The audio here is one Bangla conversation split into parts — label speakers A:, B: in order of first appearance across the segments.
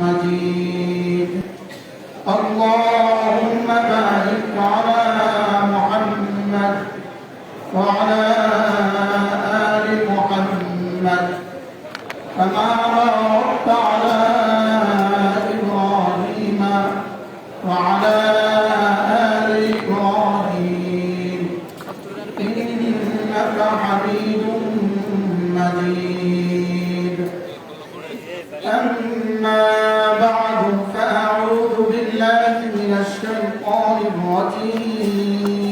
A: مجيد اللهم بارك على محمد وعلى آل محمد كما باركت على إبراهيم وعلى آل إبراهيم إنك حميد مجيد أما بعد فأعوذ بالله من الشيطان الرجيم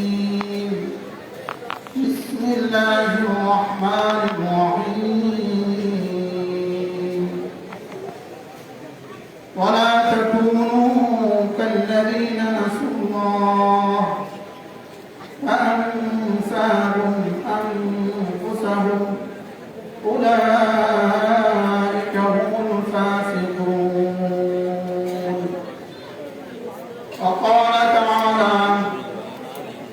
A: بسم الله الرحمن الرحيم ولا تكونوا كالذين نسوا الله فأنساهم أنفسهم أولئك هم الفاسقون وقال تعالى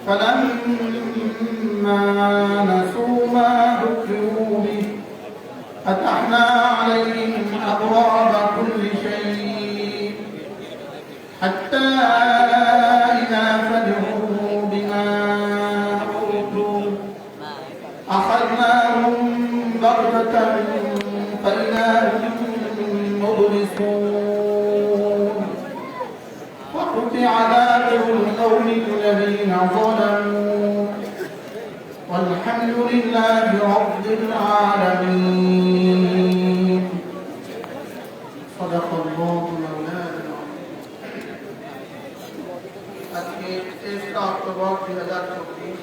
A: فلما نسوا ما ذكروا به فتحنا عليهم أبواب كل شيء حتى إذا فرحوا بما أوتوا أخذناهم بغتة فإذا هم مبلسون وقطع دابر القوم الذين ظلموا والحمد لله رب العالمين صدق الله مولانا আজকে 23 অক্টোবর 2024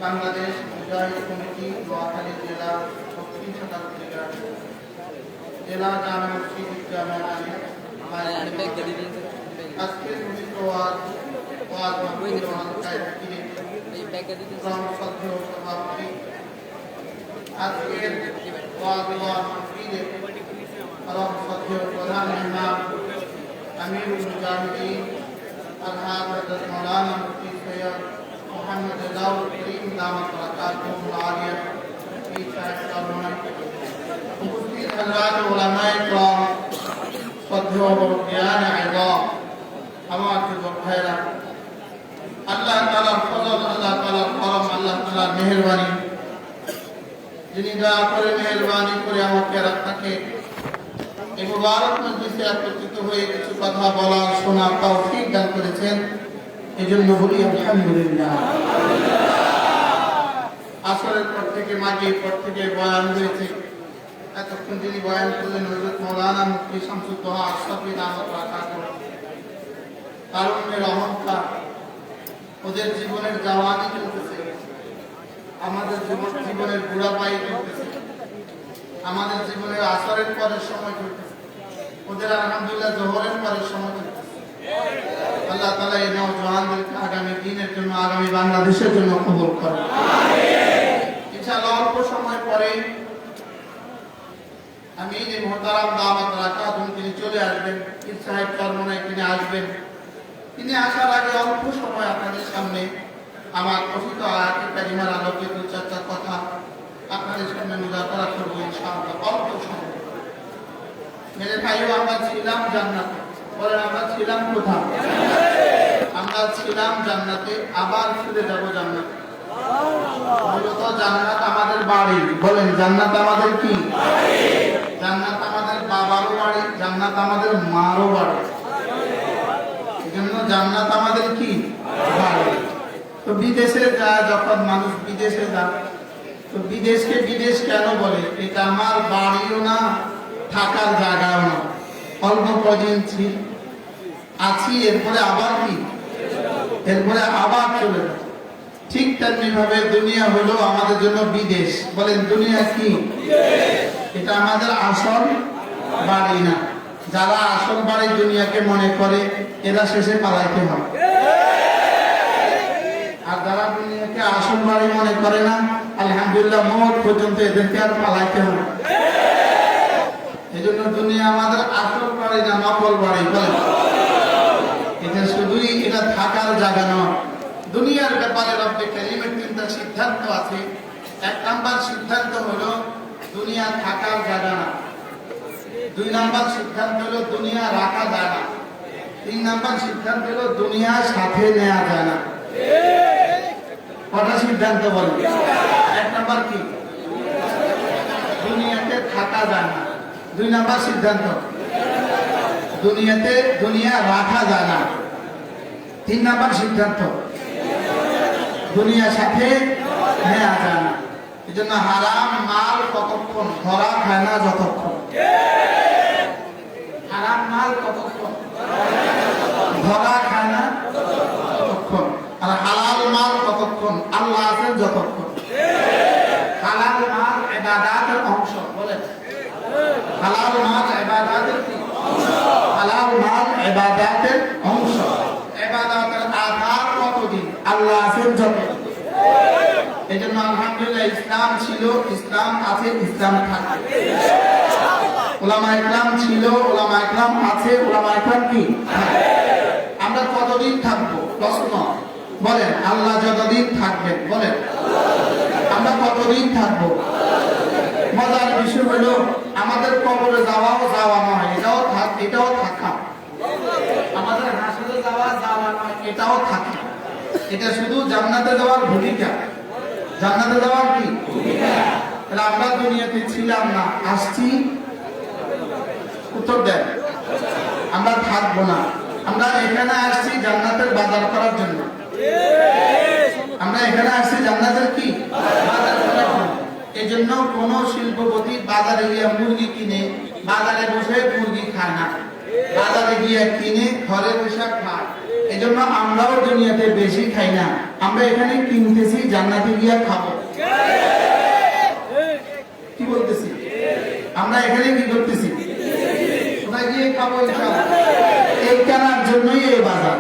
A: বাংলাদেশ মুজাহিদ কমিটি নোয়াখালী জেলা দক্ষিণ সাঁতারকুড়িয়া জেলা জামে মসজিদ জামে আজকের পবিত্র ওয়াজ মাহফিল সভাপতি আজকের ওয়াজ মাহফিলের প্রধান ইমাম আমিরুল মুজাহিদিন আলহাজ হযরত মাওলানা মুফতি সৈয়দ মোহাম্মদ দাউদ করিম দামাত বরকাতুহুল আলিয়া এই সাহেব সামনে উপস্থিত হযরত উলামায়ে কেরাম শ্রদ্ধেয় জ্ঞান আযম আমার যুবক ভাইরা আল্লাহ তাআলার ফজল আল্লাহ তাআলার করম আল্লাহ তাআলার মেহেরবানি যিনি দয়া করে মেহেরবানি করে আমাকে আর আপনাকে এই মুবারক মজলিসে একত্রিত হয়ে কিছু কথা বলার শোনার তৌফিক দান করেছেন এজন্য বলি আলহামদুলিল্লাহ। আসরের পর থেকে মাগরিবের পর থেকে বয়ান হয়েছে, এতক্ষণ যিনি বয়ান করলেন হযরত মাওলানা মুফতি শামসুদ্দোহা আশরাফী দামাত বরকাতুহু তারুণ্যের অহংকার ওদের জীবনের জাওয়ানি চলতেছে, আমাদের জীবনের বুড়াপাই চলতেছে, আমাদের জীবনের আসরের পরের সময় চলতেছে, ওদের আলহামদুলিল্লাহ জোহরের পরের সময় চলতেছে। আল্লাহ তাআলা এই নওজওয়ানদেরকে আগামী দিনের জন্য আগামী বাংলাদেশের জন্য কবুল করেন ইনশাআল্লাহ। অল্প সময় পরে আমি যে মুহতারাম দাওয়াত বরকাতুহু তিনি চলে আসবেন, পীর সাহেব চরমনায় তিনি আসবেন। তিনি আসার আগে অল্প সময় আপনাদের সামনে আমার কথিত আয়াতে কারিমার আলোকে দু চারটা কথা আপনাদের সামনে মুযাকারা করব ইনশাআল্লাহ অল্প সময়। মেরে ভাইও আমরা ছিলাম জান্নাতে, বলেন আমরা ছিলাম কোথায়? আমরা ছিলাম জান্নাতে, আবার ফিরে যাব জান্নাতে। মূলত জান্নাত আমাদের বাড়ি, বলেন জান্নাত আমাদের কি বাড়ি? জান্নাত আমাদের বাবারও বাড়ি, জান্নাত আমাদের মারও বাড়ি, এজন্য জান্নাত আমাদের কি বাড়ি। তো বিদেশে যায় যখন মানুষ বিদেশে যায়, তো বিদেশকে বিদেশ কেন বলে? এটা আমার বাড়িও না, থাকার জায়গাও না, অল্প কদিন আছি, এরপরে আবার কি, এরপরে আবার চলে যাবে। ঠিক তেমনি ভাবে দুনিয়া হলো আমাদের জন্য বিদেশ, বলেন দুনিয়া কি? এটা আমাদের আসল বাড়ি না। যারা আসল বাড়ি দুনিয়াকে মনে করে এরা শেষে পালাইতে হয়, আর যারা দুনিয়াকে আসল বাড়ি মনে করে না আলহামদুলিল্লাহ মওত পর্যন্ত এদেরকে আর পালাইতে হয়। এজন্য দুনিয়া আমাদের আসল বাড়ি না, নকল বাড়ি, বলেন এটা শুধুই এটা থাকার জায়গা নয়। দুনিয়ার ব্যাপারে রব্বে কারীমের তিনটা সিদ্ধান্ত আছে। এক নাম্বার সিদ্ধান্ত হলো দুনিয়া থাকার জায়গা না। দুই নাম্বার সিদ্ধান্ত হলো দুনিয়া রাখা যায় না। তিন নাম্বার সিদ্ধান্ত হলো দুনিয়া সাথে নেওয়া যায় না। কটা সিদ্ধান্ত বলেন? এক নাম্বার কি? দুনিয়াতে থাকা যায় না। দুই নাম্বার সিদ্ধান্ত দুনিয়া রাখা যায় না। তিন নাম্বার সিদ্ধান্ত দুনিয়ার সাথে নেওয়া যায় না। এই জন্য হারাম মাল কতক্ষণ ধরা খায় না যতক্ষণ। হারাম মাল কতক্ষণ ধরা খায় না ততক্ষণ। আর হালাল মাল কতক্ষণ আল্লাহ আছেন যতক্ষণ। হালাল মাল ইবাদতের অংশ। বলেন হালাল মাল ইবাদতের কি অংশ? হালাল মাল ইবাদতের অংশ। ইবাদতের আধার কতদিন? আল্লাহ আছেন যতদিন। এই জন্য আলহামদুলিল্লাহ ইসলাম ছিল, ইসলাম আছে, ইসলাম থাকবে। উলামা ইকরাম ছিল, উলামা ইকরাম আছে, উলামা ইকরাম কি? আমরা কতদিন থাকবো? প্রশ্ন বলেন। আল্লাহ যতদিন থাকবেন। বলেন আমরা কতদিন থাকবো? মজার বিষয় হলো আমাদের কবরে যাওয়া নয়, এটাও থাকা। আমাদের হাসরে যাওয়া নয়, এটাও থাকা। এটা শুধু জান্নাতে যাওয়ার ভূমিকা। জান্নাতে যাওয়ার কি ভূমিকা? তাহলে আমরা দুনিয়াতে ছিলাম না, আসছি। উত্তর দেন। আমরা থাকবো না। আমরা এখানে আসছি জান্নাতের বাজার করার জন্য। আমরা এখানে আসছি জান্নাতের কি বাজার করার জন্য। এই জন্য কোন শিল্পপতি বাজারে গিয়ে মুরগি কিনে বাজারে বসে মুরগি খায় না। বাজারে গিয়ে কিনে ঘরে বসে খায়। এই জন্য আমরাও দুনিয়াতে বেশি খাই না। আমরা এখানে কিনতেছি, জান্নাতে গিয়ে খাবো। কি বলতেছি? আমরা এখানে কি করতেছি? কোথায় গিয়ে খাবো? এই কেনার জন্যই এই বাজার।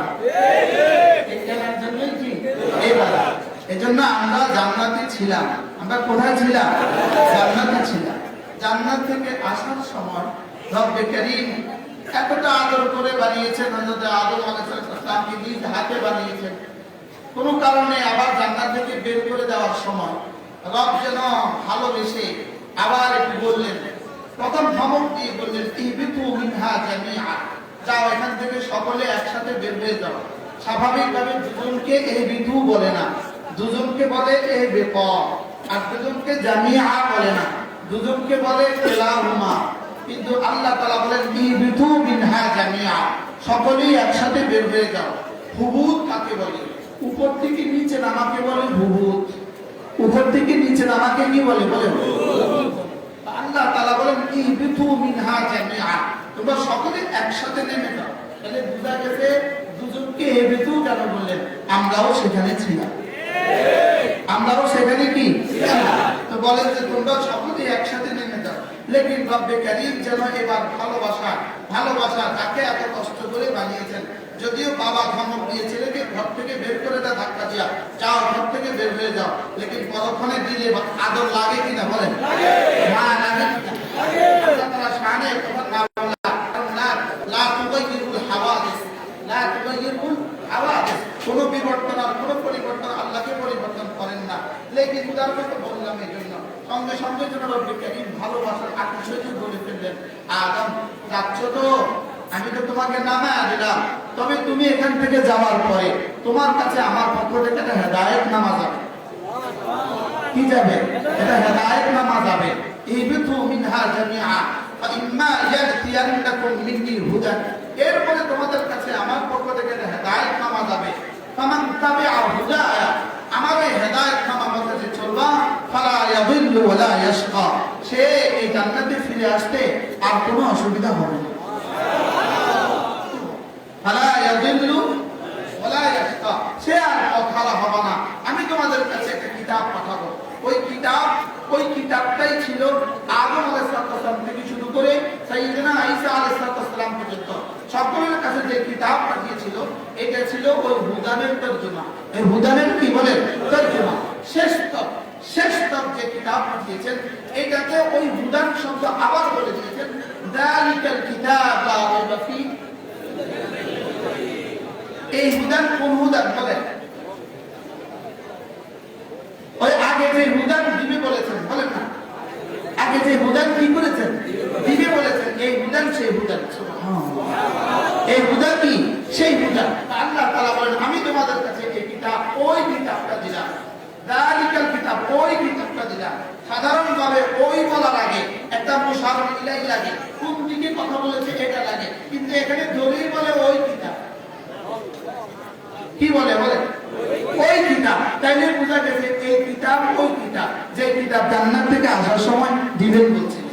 A: এই কেনার জন্যই কি এই বাজার। এই জন্য আমরা জান্নাতে ছিলাম। আমরা কোথায় ছিলাম? জান্নাতে ছিলাম। জান্নাত থেকে আসার সময় রব্বে কারীম এতটা আদর করে বানিয়েছেন। হযরত আদম আলাইহিস সালামকে নিজ হাতে বানিয়েছেন। কোন কারণে আবার জান্নাত থেকে বের করে দেওয়ার সময় রব যেন ভালোবেসে আবার একটু বললেন। প্রথম ধমক দিয়ে বললেন ইহবিতু মিনহা জামিআ, যাও এখান থেকে সকলে একসাথে বের হয়ে যাও। স্বাভাবিকভাবে দুজনকে ইহবিতু বলে না, দুজনকে বলে ইহবিত। আর দুজনকে জামিআ বলে না, দুজনকে বলে কিলাহুমা। কিন্তু আল্লাহ তাআলা বলেন ইহবিতু মিনহা জামিআ, সকলেই একসাথে বের হয়ে যাও। হুবুত কাকে বলে? উপর থেকে নিচে নামাকে বলে হুবুত। উপর থেকে নিচে নামাকে কি বলে? বলেন আল্লাহ তাআলা বলেন ইহবিতু মিনহা জামিআ, তোমরা সকলে একসাথে নেমে যাও। তাহলে বুঝা গেছে দুজনকে ইহবিতু কেন বললেন? আমরাও সেখানে ছিলাম। আমরাও সেখানে কি ছিলাম। তো বলেন যে তোমরা সকলে একসাথে নেমে যাও। লেকিন রব্বে কারীম যেন এবার ভালোবাসা তাকে এত কষ্ট করে বানিয়েছেন। যদিও বাবা ধমক দিয়ে ছেলেকে ঘর থেকে বের করে দেয় ধাক্কা দিয়া, যাও ঘর থেকে বের হয়ে যাও। লেকিন পরক্ষণে দিলে আদর লাগে কিনা? বলেন মা লাগে কিনা? আল্লাহ তাআলা শানে কথা না বলা লা তুগাইয়িরুল হাওয়াদিস, লা তুগাইয়িরুল হাওয়াদিস। কোন বিবর্তন আর কোন পরিবর্তন আল্লাহকে পরিবর্তন করেন না। লেকিন উদাহরণ বললাম এই জন্য সঙ্গে সঙ্গে যেন রব্বে কারীম ভালোবাসার আকর্ষণে বলে ফেললেন আদম যাচ্ছ তো, আমি তো তোমাকে নামায়া দিলাম, তবে তুমি এখান থেকে যাওয়ার পরে তোমার কাছে আমার পক্ষ থেকে একটা হেদায়েত নামা যাবে। কি যাবে? এটা হেদায়েত নামা যাবে। ইহবিতু মিনহা জামিআ ফাইম্মা ইয়াতিয়ান্নাকুম মিন্নি হুদান, এরপরে তোমাদের কাছে আমার পক্ষ থেকে একটা হেদায়েত নামা যাবে। ফামান তাবিআ হুদায়া, আমার এই হেদায়েত নামা মতে যে চলবা, ফালা ইয়াদিল্লু ওয়ালা ইয়াশকা, সে এই জান্নাতে ফিরে আসতে আর কোনো অসুবিধা হবে না। সে আর অখালা হবে না। আমি তোমাদের কাছে একটা কিতাব পাঠাবো। ওই কিতাবটাই ছিল আদম আলাইহিস সালাম থেকে শুরু করে সাইয়েদনা ঈসা আলাইহিস সালাম পর্যন্ত সকলের কাছে যে কিতাব পাঠিয়েছিল, এটা ছিল ওই হুদানের তরজমা। এই হুদানের কি বলে? তরজমা। শেষ যে কিতাব পাঠিয়েছেন, এটাতে ওই হুদান শব্দ আবার বলে দিয়েছেন যালিকাল কিতাব লা রাইবা ফীহ। এই হুদান কোন হুদান? বলেন ওই আগে যে হুদান দিবে বলেছেন, বলেন না আগে যে হুদান কি করেছেন? দিবে বলেছেন। এই এই হুদান সেই হুদান, এই হুদা কি সেই হুদা। আল্লাহ তাআলা বলেন আমি তোমাদের কাছে এই কিতাব ওই কিতাবটা দিলাম, যালিকাল কিতাব ওই কিতাবটা দিলাম। সাধারণভাবে ওই বলা লাগে, একটা মুশাররফ ইলাইহি লাগে, কোন দিকে কথা বলেছে এটা লাগে, কিন্তু এখানে দলিল বলে ওই কিতাব। কি বলে বলে ওই কিতাব। তাইলে বোঝা গেছে এই কিতাব ওই কিতাব, যে কিতাব জান্নাত থেকে আসার সময় দিবেন বলছিলেন,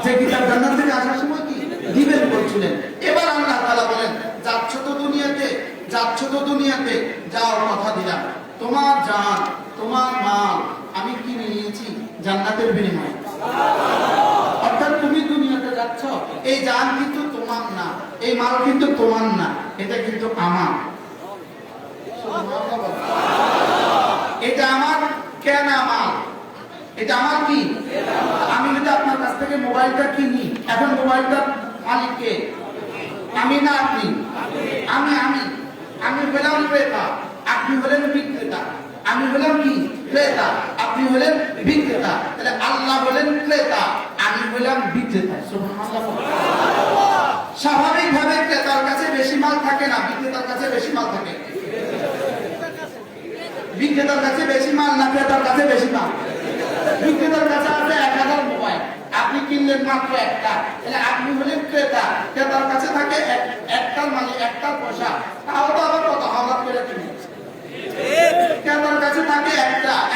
A: যে কিতাব জান্নাত থেকে আসার সময় কি দিবেন বলছিলেন। এবার আল্লাহ তাআলা বলেন যাচ্ছ তো দুনিয়াতে, যাচ্ছ তো দুনিয়াতে, যাওয়ার কথা দিলাম। তোমার জান তোমার মাল আমি কিনে নিয়েছি জান্নাতের বিনিময়ে। অর্থাৎ তুমি দুনিয়াতে যাচ্ছ, এই জান কিন্তু তোমার না, এই মাল কিন্তু তোমার না, এটা কিন্তু আমার। এটা আমার কেন আমার, এটা আমার কি। আমি যদি আপনার কাছ থেকে মোবাইলটা কিনি, এখন মোবাইলটা মালিককে আমি না আপনি, আমি আমি আমি হলাম ক্রেতা, আপনি হলেন বিক্রেতা। আমি হলাম কি ক্রেতা, আপনি হলেন বিক্রেতা। তাহলে আল্লাহ হলেন ক্রেতা, আমি হলাম বিক্রেতা। স্বাভাবিকভাবে ক্রেতার কাছে বেশি মাল থাকে না, বিক্রেতার কাছে বেশি মাল থাকে। বিক্রেতার কাছে বেশি মাল না ক্রেতার কাছে বেশি মাল। বিক্রেতার কাছে আছে 1000 মোবাইল, আপনি কিনলেন মাত্র একটা, তাহলে আপনি হলেন ক্রেতা। ক্রেতার কাছে থাকে একটার মানে একটার পয়সা, তাও তো আবার কত হাওলাত করে কিনে। ক্রেতার কাছে থাকে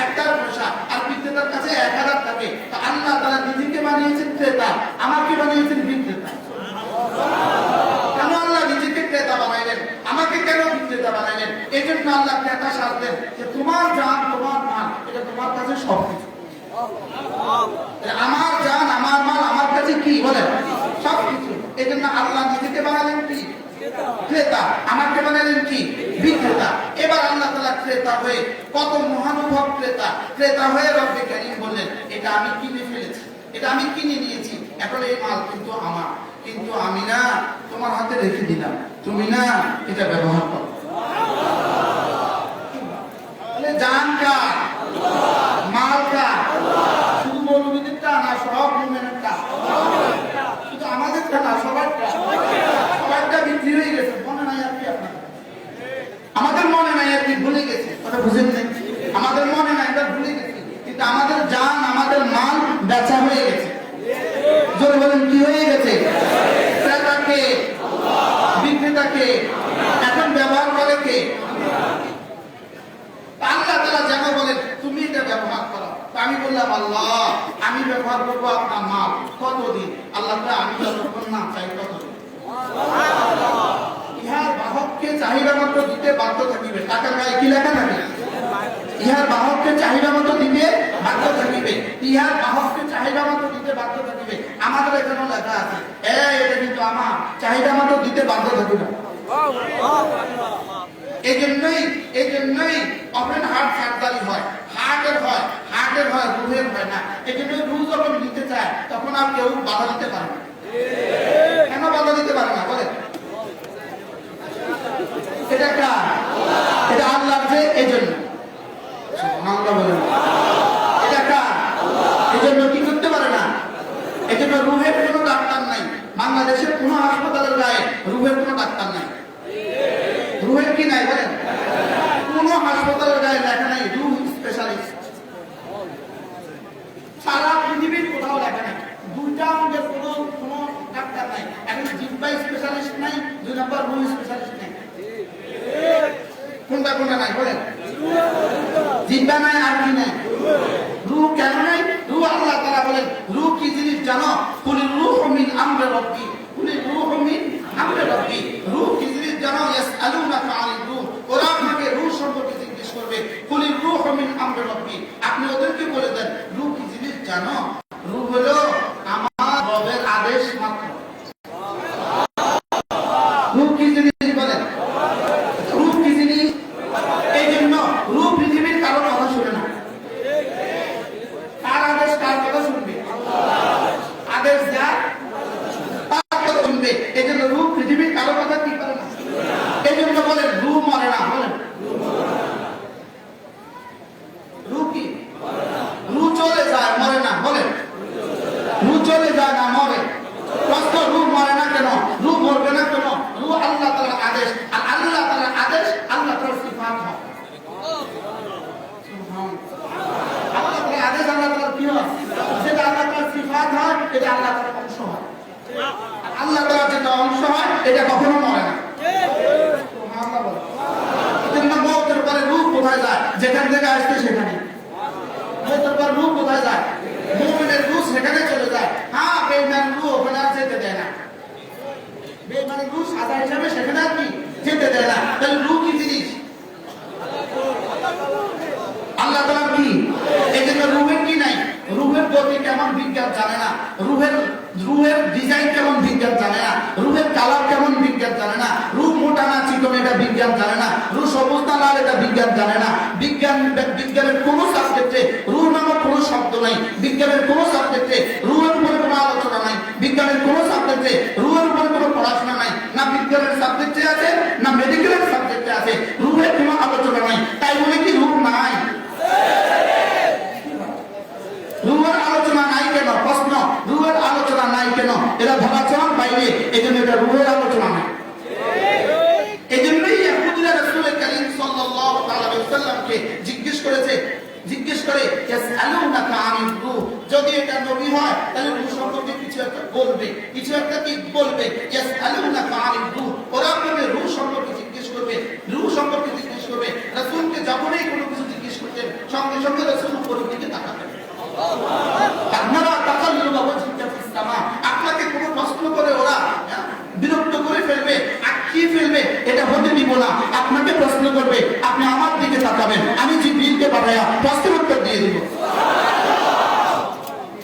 A: একটার পয়সা, আর বিক্রেতার কাছে 1000 থাকে। তো আল্লাহ তাআলা নিজেকে বানিয়েছেন ক্রেতা, আমাকে বানিয়েছেন বিক্রেতা। কেন আল্লাহ নিজেকে ক্রেতা বানাইলেন, আমাকে কেন বিক্রেতা বানাইলেন? এই জন্য আল্লাহ ক্রেতা সাজলেন যে তোমার জান তোমার মাল এটা তোমার কাছে সবকিছু। আমার জান আমার মাল আমার কাছে কি বলেন সবকিছু। এই জন্য আল্লাহ নিজেকে বানালেন কি ক্রেতা, আমাকে বানালেন কি বিক্রেতা। এবার আল্লাহ তাআলা ক্রেতা হয়ে, কত মহানুভব ক্রেতা, ক্রেতা হয়ে রব্বে কারীম বললেন এটা আমি কিনে ফেলেছি, এটা আমি কিনে নিয়েছি, এখন এই মাল কিন্তু আমার, কিন্তু আমি না তোমার হাতে রেখে দিলাম, তুমি না এটা ব্যবহার করো। তাহলে জান কার, মাল কার? শুধু মৌলবীদেরটা না, সব মুমিনেরটা। শুধু আমাদেরটা না, সবারটা। সবারটা বিক্রি হয়ে গেছে, মনে নাই আর কি আপনার? আমাদের মনে নাই আর কি, ভুলে গেছে, কথা বুঝেন নাই? আমাদের মনে নাই, এটা ভুলে গেছি, কিন্তু আমাদের জান আমাদের মাল বেচা হয়ে গেছে। জোরে বলেন কি হয়ে গেছে? ক্রেতাকে, বিক্রেতাকে, এখন ব্যবহার করে কে? আল্লাহ তাআলা যেন বলেন তুমি এটা ব্যবহার করো। আমি বললাম আল্লাহ আমি ব্যবহার করবো আপনার মাল কতদিন? আল্লাহ আমি যতক্ষণ না চাই ততদিন। ইহার বাহককে চাহিদা মতো দিতে বাধ্য থাকিবে। টাকার গায়ে কি লেখা থাকে? ইহার বাহককে চাহিদা মতো দিতে বাধ্য থাকিবে, ইহার বাহককে চাহিদা মতো দিতে বাধ্য থাকিবে। আমাদের এখানেও লেখা আছে এটা কিন্তু আমার, চাহিদা মতো দিতে বাধ্য থাকিবে। এই জন্যই ওপেন হার্ট সার্জারি হয়, হার্টের হয় রুহের হয় না। এই জন্য রুহ যখন নিতে চায় তখন আর কেউ বাধা দিতে পারে না। কেন বাধা দিতে পারে না বলে? এটা কার? এটা আল্লাহর। যে এই জন্য আল্লাহ বলেন এটা কার? এই জন্য কি করতে পারে না? এই জন্য রুহের কোনো ডাক্তার নাই। বাংলাদেশের কোনো হাসপাতালের গায়ে রুহের কোনো ডাক্তার নাই। রুহের কি নাই বলেন? কোনো হাসপাতালের গায়ে লেখা নাই রুহ স্পেশালিস্ট। সারা পৃথিবীর কোথাও লেখা নাই। দুইটা আমাদের কোনো ডাক্তার নাই। এখন জিহ্বা স্পেশালিস্ট নাই, 2 নম্বর রুহ স্পেশালিস্ট নাই। কোনটা নাই বলেন? জিহ্বা নাই, আর কি নাই? রূহ কেন নাই? রূহ আল্লাহ তাআলা বলেন রূহ কি জিনিস জানো? কুলির রূহু মিন আমরি রাব্বি, কুলির রূহু মিন আমরি রাব্বি। রূহ কি জিনিস জানো? ইয়াসআলুনাকা আনির রূহ, ওরা আপনাকে রূহ সম্পর্কে জিজ্ঞেস করবে। কুলির রূহু মিন আমরি রাব্বি, আপনি ওদেরকে বলে দেন রূহ কি জিনিস জানো? রূহ হলো আমার রবের আদেশ মাত্র। রূহ কি জিনিস বলেন? রূহ কি জিনিস? এই জন্য রূহ পৃথিবীর কারো কথা শুনে না। কার আদেশ কার কথা শুনবে? আদেশ যার তার কথা শুনবে। এই জন্য রূহ পৃথিবীর কারো কথা কি করে না। এই জন্য বলেন রূহ মরে না। বলেন রূহ কি? রূহ চলে যায়, মরে না। বলেন আর আল্লাহ তাআলার আদেশ আল্লাহ তাআলার সিফাত হয়। আল্লাহ তাআলার আদেশ আল্লাহ তাআলার কি হয়? যেটা আল্লাহ তাআলার সিফাত হয় এটা আল্লাহ তাআলার অংশ হয়। আল্লাহ তাআলার যেটা অংশ হয় এটা কখনো মরে না। সুবহানাল্লাহ বলে। এজন্য মওতের পরে রূহ কোথায় যায়? যেখান থেকে আসছে সেখানে। মওতের পর রূহ কোথায় যায়? মুমিনের রূহ সেখানে চলে যায়। হ্যাঁ, বেঈমানের রূহ ওখানে আর যেতে দেয় না। বেঈমানের রূহ সাজা হিসাবে সেখানে আর কি যেতে দেয় না। তাহলে রূহ কি জিনিস? আল্লাহ তাআলা কি? এই জন্য রূহের কি নাই? রূহের গতি কেমন বিজ্ঞান জানে না। রূহের ডিজাইন কেমন বিজ্ঞান জানে না। রূহের কালার কেমন বিজ্ঞান জানে না। রূহ মোটা না চিকন এটা বিজ্ঞান জানে না। রূহ সবুজ না লাল এটা বিজ্ঞান জানে না। বিজ্ঞানের কোন সাবজেক্টে রূহ নামক কোন শব্দ নাই। বিজ্ঞানের কোন সাবজেক্টে রূহের উপরে কোনো আলোচনা নাই। বিজ্ঞানের কোন সাবজেক্টে রূহের উপরে কোনো পড়াশোনা নাই। না বিজ্ঞানের সাবজেক্টে আছে না মেডিকেলের সাবজেক্টে আছে। রূহের কোনো আলোচনা নাই। তাই বলে কি রূহ নাই? রূহের আলোচনা নাই কেন? প্রশ্ন, রূহের আলোচনা নাই কেন? এটা ধরাচরণ বাইরে, এই জন্য এটা রূহের আলোচনা নাই। এই জন্যই ইহুদীরা রাসূল কারীম সাল্লাল্লাহু আলাইহি ওয়াসাল্লামকে জিজ্ঞেস করে ইয়াসআলুনাকা আনির রূহ, যদি এটা নবী হয় তাহলে রূহ সম্পর্কে কিছু একটা বলবে, কিছু একটা কি বলবে। ইয়াসআলুনাকা আনির রূহ, ওরা আপনাকে রূহ সম্পর্কে জিজ্ঞেস করবে, রূহ সম্পর্কে জিজ্ঞেস করবে। রাসূলকে যখনই কোনো কিছু জিজ্ঞেস করতেন সঙ্গে সঙ্গে রাসূল উপরের দিকে তাকাতেন। আপনাকে কোন প্রশ্ন করে ওরা বিরক্ত করে ফেলবে, আটকিয়ে ফেলবে, এটা হতে দিব না। আপনাকে প্রশ্ন করবে, আপনি আমার দিকে তাকাবেন, আমি জিবরিলকে পাঠাইয়া প্রশ্নের উত্তর দিয়ে দিব।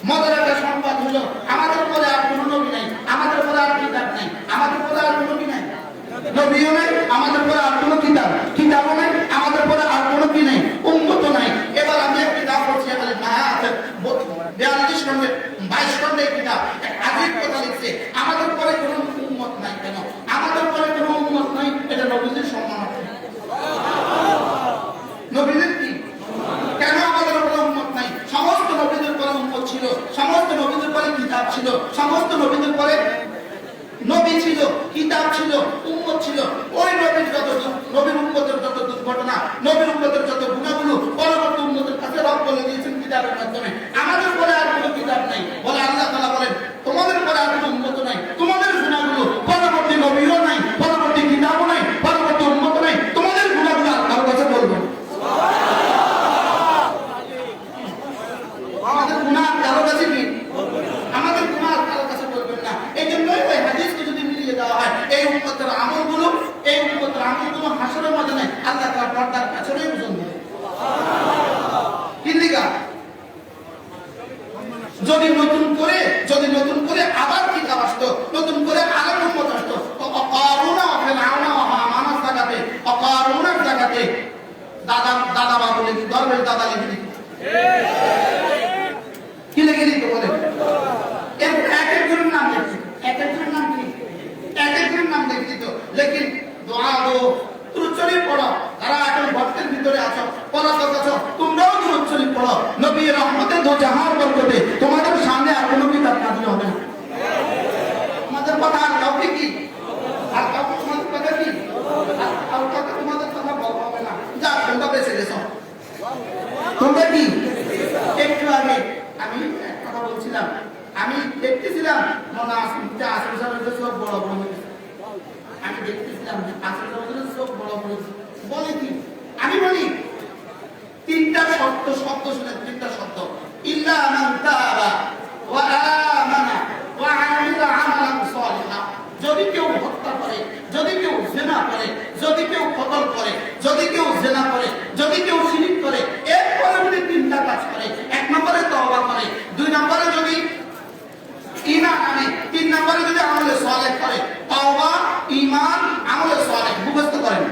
A: মজার একটা সংবাদ হলো, আমাদের পরে আর কোনো নবী নাই, আমাদের পরে আর কিতাব নাই, আমাদের পরে আর কোনো নবী নাই, নবীও নাই, আমাদের পরে আর কোনো কিতাবও নাই, আমাদের পরে আর কোনো কি নাই, উম্মত নাই। এবার আমি একটা কিতাব পড়ছি, 42 খন্ডে 22 খন্ডে কিতাব, আজীব কথা লিখছে, আমাদের পরে কোনো উম্মত নাই কেন? আমাদের পরে কোনো উম্মত নাই, এটা নবীদের সম্মানার্থে। নবীদের কি কেন আমাদের পরে উম্মত নাই? সমস্ত নবীদের পরে উম্মত ছিল, সমস্ত নবীদের পরে কিতাব ছিল, সমস্ত নবীদের পরে নবী ছিল, কিতাব ছিল, উম্মত ছিল। ওই নবীর যত নবীর উম্মতের যত দুর্ঘটনা, নবীর উম্মতের যত গুণাগুলো পরবর্তী উম্মতের কাছে রব বলে দিয়েছেন কিতাবের মাধ্যমে। আমাদের পরে আর কোনো কিতাব নাই বলে আল্লাহ তাআলা বলেন, তোমাদের পরে আর কোনো উম্মত নাই, তোমাদের গুণাগুলো পরবর্তী নবীও নাই, পরবর্তী কিতাবও নাই, পরবর্তী উম্মত নাই, তোমাদের গুণাগুলো কারো কাছে বলবেন। আমাদের গুনাহ কারো কাছে কি? আমাদের গুনাহ কারো কাছে বলবেন না। এই জন্যই ওই হাদিসকে যদি মিলিয়ে দেওয়া হয়, এই উম্মতের আমলগুলো হাসরের মধ্যে নাই, আল্লাহ তাআলা পর্দার পেছনে ওজন দেবে। কিলিকা যদি নতুন করে আবার কিতাব আসতো, নতুন করে আরেক উম্মত আসতো, তো অকারুনা ফিরআউনা ওয়া হামানার জায়গাতে, অকারুনার জায়গাতে দাদা বাবু লিখি, ধর্মের দাদা লিখি দিত। কি লিখে দিত বলে? এক একজনের নাম লিখছে, এক একজনের নাম কি? এক একজনের নাম লিখে দিত। লেকিন দোয়া দো তুরুচরি পড়ো, তারা এখন ভক্তের ভিতরে আছো, পড়াতে আছো, তোমরাও তুরুচরি পড়ো। নবী রহমতে দো জাহান বরকতে তোমাদের সামনে আর কোনো কিতাব নাযিল হবে না। তোমাদের কথা আর কাউকে কি? আর কাউকে তোমাদের কথা কি? আর কাউকে তোমাদের কথা বলা হবে না। যা তোমরা বেঁচে গেছো। তোমরা কি? একটু আগে আমি কথা বলছিলাম, আমি দেখতেছিলাম মনে আশেপাশে সব বড় বড় হয়েছে। আমি দেখতেছিলাম আশেপাশে সব বড় বড় বলে কি? আমি বলি তিনটা শব্দ শুনে, তিনটা শব্দ, ইল্লা মান তাবা ওয়া আমানা ওয়া আমিলা আমালান সালিহা। যদি কেউ হত্যা করে, যদি কেউ জিনা করে, যদি কেউ কতল করে, যদি কেউ জিনা করে, যদি কেউ শিরক করে, এরপরে যদি তিনটা কাজ করে, এক নম্বরে তওবা করে, দুই নম্বরে যদি ঈমান আনে, তিন নম্বরে যদি আমলে সালেহ করে। তওবা, ঈমান, আমলে সালেহ মুখস্থ করেন।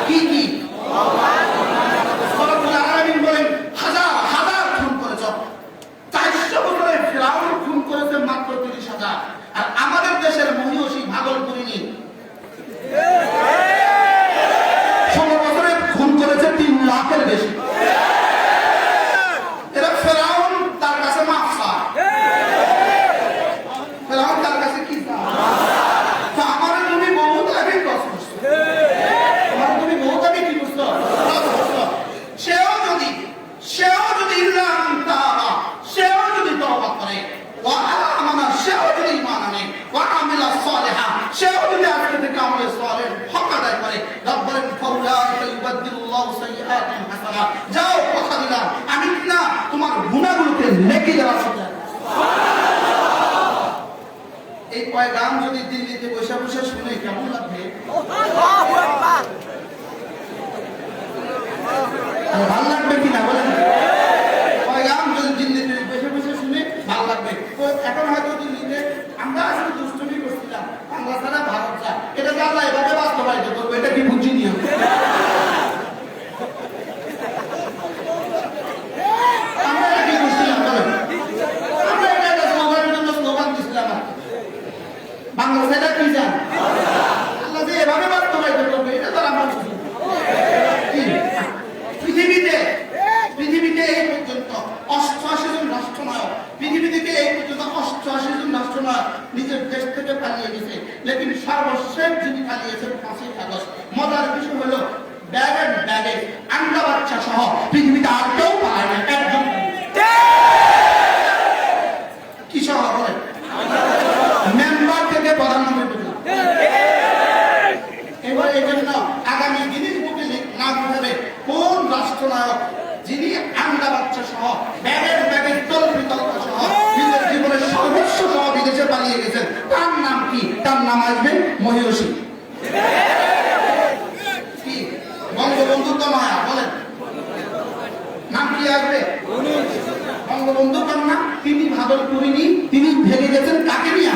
A: কি কি? রব্বুল আলামিন বলেন হাজার হাজার খুন করেছ, 400 বছরে ফিরাউন খুন করেছে মাত্র 30,000। আর আমাদের দেশের মহিষী ভাগলপুরিনী 16 বছরে খুন করেছে 3 লাখের বেশি। এরা ফিরাউন তার কাছে মাফ চায়, ফিরাউন তার কাছে কি চায়? আমলে সালেহ হক আদায় করে। রব বলেন ফাউলাইকা ইউবাদদিলুল্লাহু সাইয়্যাতিহিম হাসানাত। যাও কথা দিলাম আমি না তোমার গুনাহগুলোকে নেকি দেওয়া শুরু। এই পয়গাম যদি দিল্লিতে বসে বসে শুনে কেমন লাগবে? ভালো লাগবে কিনা বলেন? পয়গাম যদি দিল্লিতে বসে বসে শুনে ভালো লাগবে। তো এখন হয়তো দিল্লিতে আমরা আসলে দুষ্টুমি করছিলাম, বাংলা ছাড়া ভারত চা, এটা আল্লাহ এভাবে বাস্তবায়িত করবো, এটা কি বুঝি নিয়ম? আমরা এটা কি বুঝছিলাম বলেন? আমরা এটা একটা স্লোগানের জন্য স্লোগান দিচ্ছিলাম। বাংলা ছাড়া কি জান আল্লাহ যে এভাবে বাস্তবায়িত করবে এটা তো আমরা বুঝি। পৃথিবীতে এই পর্যন্ত 88 জন রাষ্ট্রনায়ক, পৃথিবী থেকে এই পর্যন্ত 88 জন রাষ্ট্রনায়ক নিজের দেশ থেকে পালিয়ে গেছে, লেকিন সর্বশেষ যিনি পালিয়েছেন 5ই আগস্ট। মজার বিষয় হলো ব্যাগে আন্ডা বাচ্চা সহ পৃথিবীতে আর কেউ পায় না, একজন কি সহ বলেন মেম্বার থেকে প্রধানমন্ত্রী পর্যন্ত। এবার এই জন্য আগামী গিনিস বুকে নাম হবে কোন রাষ্ট্রনায়ক যিনি আন্ডা বাচ্চা সহ ব্যাগের তল্পিতল্পা সহ নিজের জীবনের সর্বস্ব সহ বিদেশে পালিয়ে গেছেন। তার নাম কি? তার নাম আসবে মহিষী। কি বঙ্গবন্ধু কন্যা বলেন নাম কি আসবে? বঙ্গবন্ধু কন্যা। তিনি ভাগলপুরিনী, তিনি ভেঙে গেছেন কাকে নিয়ে?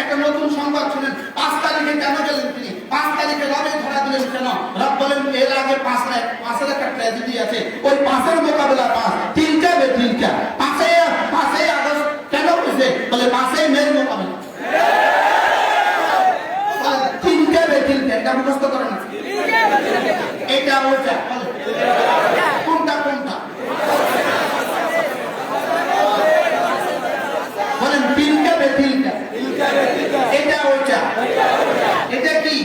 A: একটা নতুন সংবাদ শুনেন। 5 তারিখে কেন গেলেন তিনি? 5 তারিখে রবে ধরা দিলেন কেন? রব বলেন এর আগে 5 একটা ট্র্যাজেডি আছে, ওই 5-এর মোকাবেলা 5 তিনটা বেতিলটা 5 আগস্ট কেন হয়েছে? বলে 5 মের মোকাবেলা তিনটা বেতিলটা। এটা মুখস্থ করেন না, এটা ওটা কোনটা কোনটা বলেন? তিনটা বেতিলটা, এটা ওটা, এটা কি?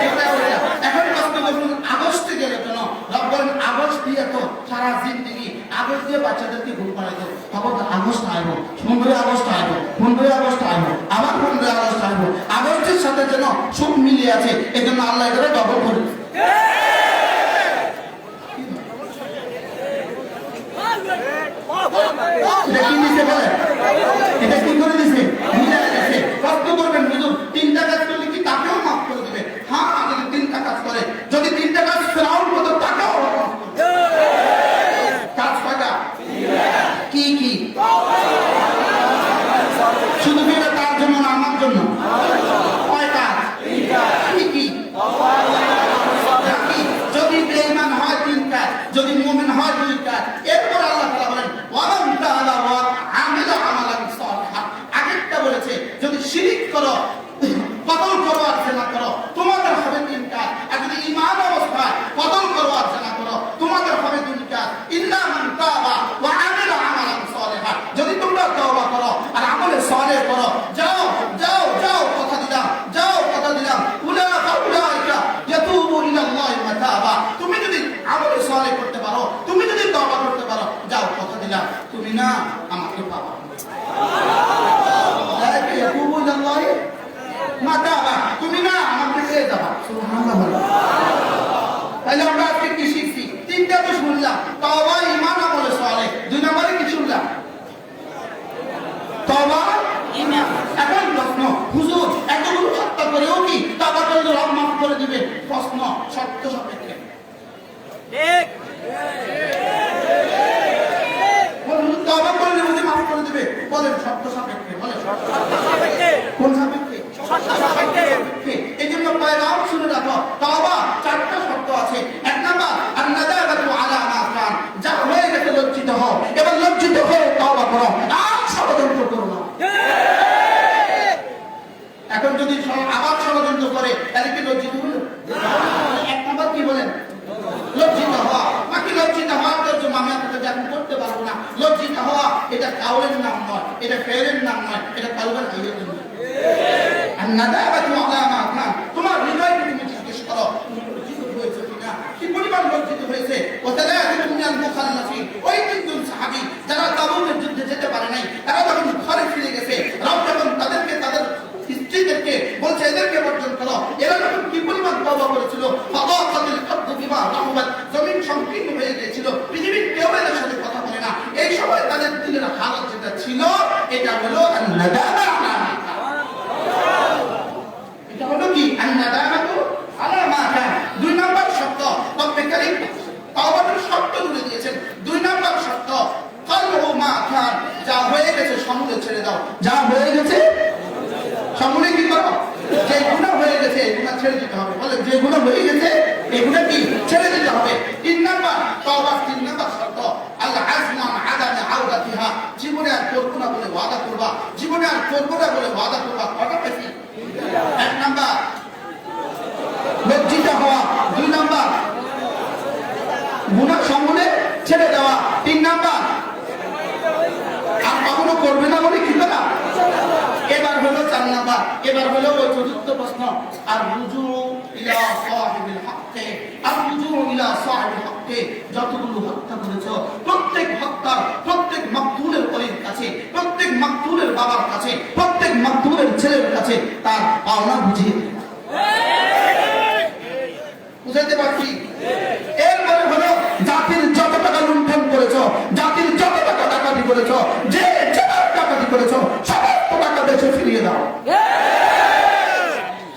A: এটা ওটা। এখন প্রশ্ন করুন আগস্টে গেলে কেন? রব বলেন আগস্ট দিয়ে তো সারা জিন্দেগি আগস্ট দিয়ে বাচ্চাদেরকে ঘুম পাড়াইতো। তখন আগস্ট আইব, 15 আগস্ট আইব, 15 আগস্ট আইব, আবার 15 আগস্ট আইব। আগস্টের সাথে যেন সব মিলিয়ে আছে, এই জন্য আল্লাহ এটা ডবল করে এটা কি দিছে বলে? এটা কি করে দিছে? মিলাই দিছে। প্রশ্ন করবেন হুজুর 3টা কাজ করলে কি তাকেও মাফ করে দিবে? হ্যাঁ, যদি 3টা কাজ করে, যদি 3টা কাজ ফেরাউন করতো তাকেও কাজ কয়টা? কি কি? শুধু কি এটা তার জন্য না আমার জন্য? কয় কাজ? কি কি? যদি বেঈমান হয় 3 কাজ, যদি মুমিন হয় 2 কাজ। এরপর আল্লাহ তাআলা বলেন ওয়ামান তাআলা ওয়া আমিলা আমালান সালিহা। আগেরটা বলেছে যদি শিরক করো, কতল করো আর জিনা করো, তোমাদের হবে 3 কাজ। আর যদি ঈমান অবস্থায় কতল করো আর জিনা করো, তোমাদের হবে 2 কাজ। ইল্লা মান তাবা ওয়া আমিলা আমালান সালিহা। যদি তোমরা তওবা করো আর আমলে সালেহ করো, যাও যাও যাও কথা দিলাম, যাও কথা দিলাম, উলাইকা ইয়াতুবু ইলাল্লাহি মাতাবা। তুমি যদি আমলে সালেহ করতে পারো, তুমি যদি তওবা করতে পারো, যাও কথা দিলাম তুমি না আমাকে পাবা। উলাইকা ইয়াতুবু ইলাল্লাহি মাতাবা, তুমি না আমাকে পেয়ে যাবা। সুবহানাল্লাহ। তাহলে আমরা আজকে কি শিখছি? 3টা তো শুনলাম, তওবা, ঈমান, আমলে সালেহ। 2 নম্বরে কি শুনলাম? তওবা, ঈমান। এখন প্রশ্ন, হুজুর এতগুলো হত্যা করেও কি তওবা করলে রব মাফ করে দিবে? প্রশ্ন শর্ত সাপেক্ষে। ঠিক। বলুন তওবা করলে বুঝি মাফ করে দিবে? বলেন শর্ত সাপেক্ষে। বলেন শর্ত সাপেক্ষে। কোন সাপেক্ষে? শর্ত সাপেক্ষে। এই জন্য পয়গাম শুনে রাখো, তওবা 4টা শর্ত আছে। 1 নাম্বার আন-নাদামাতু আলা মা কান, যা হয়ে গেছে লজ্জিত হও, এবং লজ্জিত হয়ে তওবা করো, আর ষড়যন্ত্র করো না। এখন যদি আবার ষড়যন্ত্র করে তাহলে কি লজ্জিত হলো? 1 নাম্বার কি বলেন? লজ্জিত হওয়া। বাকি লজ্জিত হওয়ার জন্য আমি আপনাকে এখন করতে পারবো না। লজ্জিত হওয়া এটা কাউলের নাম নয়, এটা ফেরের নাম নয়, এটা কালবের হাইয়ের জন্য। আর নাদামাতু আলা মা কান, তোমার হৃদয়কে তুমি জিজ্ঞেস করো তুমি লজ্জিত হয়েছে কিনা, কি পরিমাণ লজ্জিত হয়েছে। ওতালা তুমি আল মুখাল্লাফিন, ওই 3 জন সাহাবী যারা তাবুকের যুদ্ধে যেতে পারে নাই, তারা যখন ঘরে ফিরে সংকীর্ণ হয়ে গিয়েছিল, পৃথিবীর কেউ এদের সাথে কথা বলে না। এই সময় তাদের দিলের হালত যেটা ছিল, এটা হলো আন-নাদামা আলা মা কান। এটা হলো কি? আন-নাদামাতু আলা মা কান। 2 নম্বর শর্ত রব্বে কারীম তাওবাতের শর্ত তুলে দিয়েছেন। 2 নম্বর শর্ত কালহু মা কান, যা হয়ে গেছে সমূলে ছেড়ে দাও। যা হয়ে গেছে সমূলে কি করো? যে গুনাহ হয়ে গেছে এই গুনাহ ছেড়ে দিতে হবে। বলে যে গুনাহ হয়ে গেছে এই গুনাহ কি ছেড়ে দিতে হবে। 3 নম্বর তাওবা, 3 নম্বর শর্ত আল আযমু আন আদামি আওদাতিহা, জীবনে আর করব না বলে ওয়াদা করবা, জীবনে আর করব না বলে ওয়াদা করবা। কটা পেছি? 1 নম্বর লজ্জিত হওয়া, 2 নম্বর গুনাহ সমূলে ছেড়ে দেওয়া, 3 নম্বর আর কখনো করবে না বলে কি করা। এবার হলো 4 নাম্বার, এবার হলো ওই চতুর্থ প্রশ্ন, আর রুজু ইলা সাহিবিল হক, আর রুজু ইলা সাহিবিল হক। যতগুলো হত্যা করেছো প্রত্যেক হত্যার, প্রত্যেক মাকতুলের ওলির কাছে, প্রত্যেক মাকতুলের বাবার কাছে, প্রত্যেক মাকতুলের ছেলের কাছে তার পাওনা বুঝিয়ে বুঝাতে পারছি। এরপরে হলো জাতির যত টাকা লুণ্ঠন করেছো, জাতির যত টাকা ডাকাতি করেছো, যে ডাকাতি করেছো সমস্ত টাকা দেশে ফিরিয়ে দাও,